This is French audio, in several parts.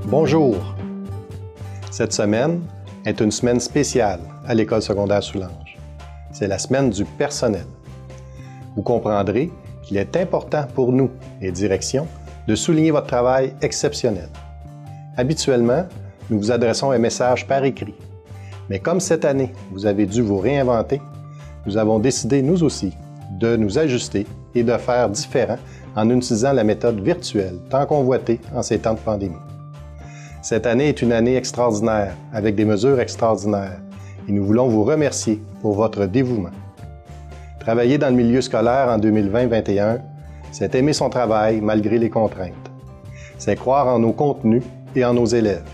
Bonjour! Cette semaine est une semaine spéciale à l'École secondaire Soulanges. C'est la semaine du personnel. Vous comprendrez qu'il est important pour nous, les directions, de souligner votre travail exceptionnel. Habituellement, nous vous adressons un message par écrit. Mais comme cette année, vous avez dû vous réinventer, nous avons décidé, nous aussi, de nous ajuster et de faire différent en utilisant la méthode virtuelle, tant convoitée en ces temps de pandémie. Cette année est une année extraordinaire, avec des mesures extraordinaires, et nous voulons vous remercier pour votre dévouement. Travailler dans le milieu scolaire en 2020-2021, c'est aimer son travail malgré les contraintes. C'est croire en nos contenus et en nos élèves.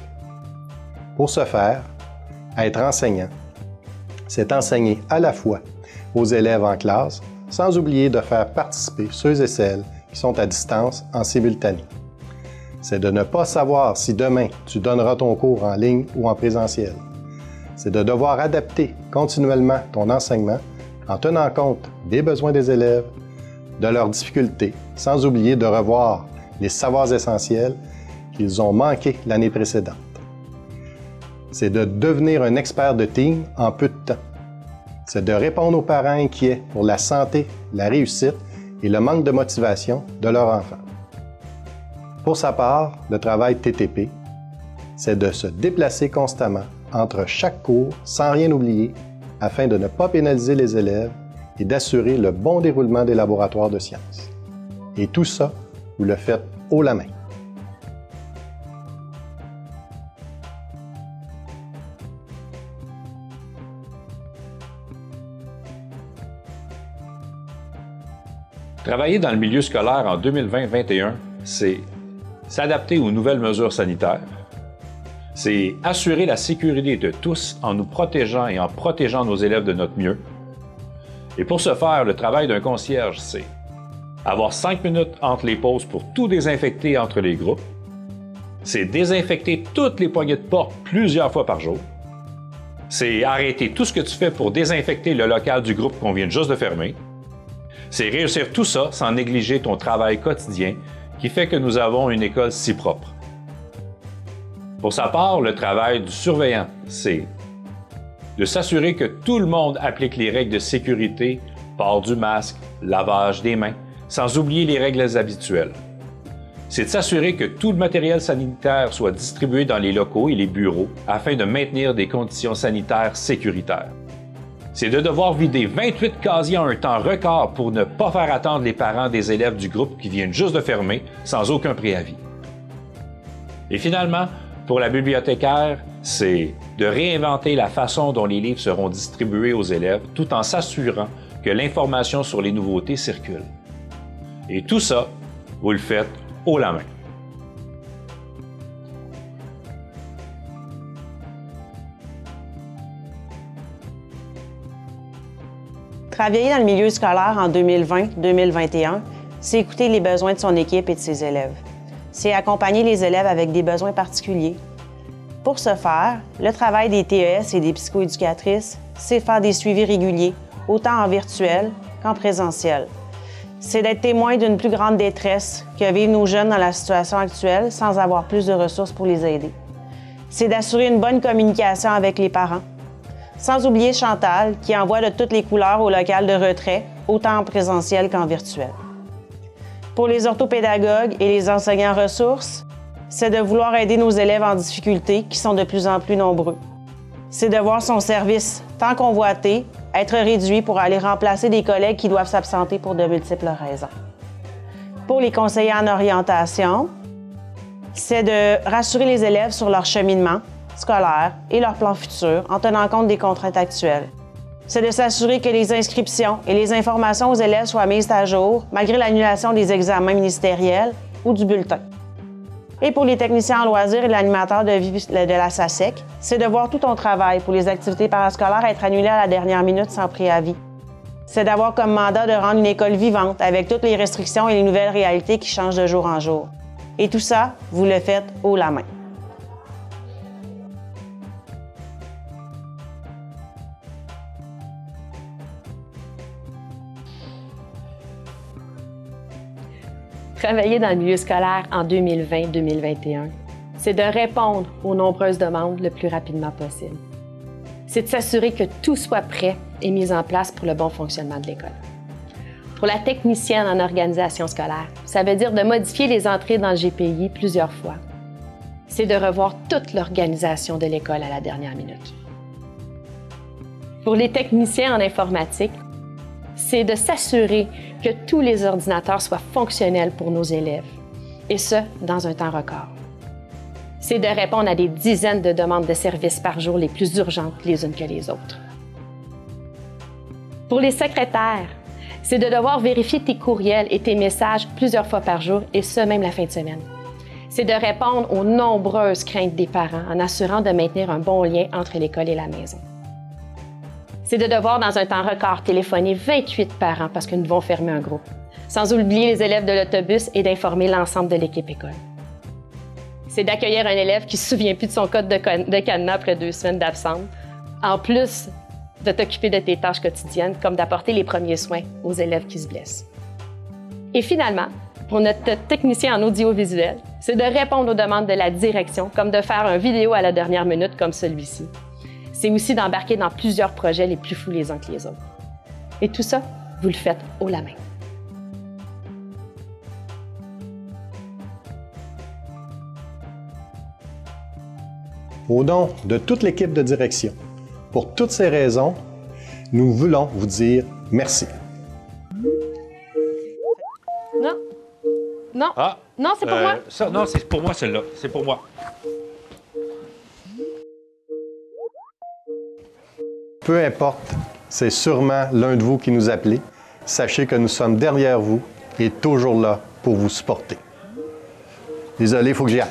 Pour ce faire, être enseignant, c'est enseigner à la fois aux élèves en classe, sans oublier de faire participer ceux et celles qui sont à distance en simultané. C'est de ne pas savoir si demain tu donneras ton cours en ligne ou en présentiel. C'est de devoir adapter continuellement ton enseignement en tenant compte des besoins des élèves, de leurs difficultés, sans oublier de revoir les savoirs essentiels qu'ils ont manqués l'année précédente. C'est de devenir un expert de team en peu de temps. C'est de répondre aux parents inquiets pour la santé, la réussite et le manque de motivation de leur enfant. Pour sa part, le travail TTP, c'est de se déplacer constamment entre chaque cours sans rien oublier afin de ne pas pénaliser les élèves et d'assurer le bon déroulement des laboratoires de sciences. Et tout ça, vous le faites haut la main. Travailler dans le milieu scolaire en 2020-2021, c'est s'adapter aux nouvelles mesures sanitaires, c'est assurer la sécurité de tous en nous protégeant et en protégeant nos élèves de notre mieux. Et pour ce faire, le travail d'un concierge, c'est avoir 5 minutes entre les pauses pour tout désinfecter entre les groupes, c'est désinfecter toutes les poignées de porte plusieurs fois par jour, c'est arrêter tout ce que tu fais pour désinfecter le local du groupe qu'on vient juste de fermer, c'est réussir tout ça sans négliger ton travail quotidien qui fait que nous avons une école si propre. Pour sa part, le travail du surveillant, c'est de s'assurer que tout le monde applique les règles de sécurité, port du masque, lavage des mains, sans oublier les règles habituelles. C'est de s'assurer que tout le matériel sanitaire soit distribué dans les locaux et les bureaux afin de maintenir des conditions sanitaires sécuritaires. C'est de devoir vider 28 casiers en un temps record pour ne pas faire attendre les parents des élèves du groupe qui viennent juste de fermer sans aucun préavis. Et finalement, pour la bibliothécaire, c'est de réinventer la façon dont les livres seront distribués aux élèves tout en s'assurant que l'information sur les nouveautés circule. Et tout ça, vous le faites haut la main. Travailler dans le milieu scolaire en 2020-2021, c'est écouter les besoins de son équipe et de ses élèves. C'est accompagner les élèves avec des besoins particuliers. Pour ce faire, le travail des TES et des psychoéducatrices, c'est faire des suivis réguliers, autant en virtuel qu'en présentiel. C'est d'être témoin d'une plus grande détresse que vivent nos jeunes dans la situation actuelle sans avoir plus de ressources pour les aider. C'est d'assurer une bonne communication avec les parents. Sans oublier Chantal, qui envoie de toutes les couleurs au local de retrait, autant en présentiel qu'en virtuel. Pour les orthopédagogues et les enseignants ressources, c'est de vouloir aider nos élèves en difficulté, qui sont de plus en plus nombreux. C'est de voir son service, tant convoité, être réduit pour aller remplacer des collègues qui doivent s'absenter pour de multiples raisons. Pour les conseillers en orientation, c'est de rassurer les élèves sur leur cheminement scolaire et leur plan futur en tenant compte des contraintes actuelles. C'est de s'assurer que les inscriptions et les informations aux élèves soient mises à jour malgré l'annulation des examens ministériels ou du bulletin. Et pour les techniciens en loisirs et l'animateur de vie de la SACEC, c'est de voir tout ton travail pour les activités parascolaires être annulées à la dernière minute sans préavis. C'est d'avoir comme mandat de rendre une école vivante avec toutes les restrictions et les nouvelles réalités qui changent de jour en jour. Et tout ça, vous le faites haut la main. Travailler dans le milieu scolaire en 2020-2021, c'est de répondre aux nombreuses demandes le plus rapidement possible. C'est de s'assurer que tout soit prêt et mis en place pour le bon fonctionnement de l'école. Pour la technicienne en organisation scolaire, ça veut dire de modifier les entrées dans le GPI plusieurs fois. C'est de revoir toute l'organisation de l'école à la dernière minute. Pour les techniciens en informatique, c'est de s'assurer que tous les ordinateurs soient fonctionnels pour nos élèves, et ce, dans un temps record. C'est de répondre à des dizaines de demandes de services par jour les plus urgentes les unes que les autres. Pour les secrétaires, c'est de devoir vérifier tes courriels et tes messages plusieurs fois par jour, et ce, même la fin de semaine. C'est de répondre aux nombreuses craintes des parents en assurant de maintenir un bon lien entre l'école et la maison. C'est de devoir, dans un temps record, téléphoner 28 parents parce que nous devons fermer un groupe, sans oublier les élèves de l'autobus et d'informer l'ensemble de l'équipe école. C'est d'accueillir un élève qui ne se souvient plus de son code de cadenas après 2 semaines d'absence, en plus de t'occuper de tes tâches quotidiennes, comme d'apporter les premiers soins aux élèves qui se blessent. Et finalement, pour notre technicien en audiovisuel, c'est de répondre aux demandes de la direction, comme de faire une vidéo à la dernière minute comme celui-ci. C'est aussi d'embarquer dans plusieurs projets les plus fous les uns que les autres. Et tout ça, vous le faites haut la main. Au nom de toute l'équipe de direction, pour toutes ces raisons, nous voulons vous dire merci. Non. Non. Ah, non, c'est pour moi. Ça, non, c'est pour moi, celle-là. C'est pour moi. Peu importe, c'est sûrement l'un de vous qui nous appelez. Sachez que nous sommes derrière vous et toujours là pour vous supporter. Désolé, il faut que j'y aille.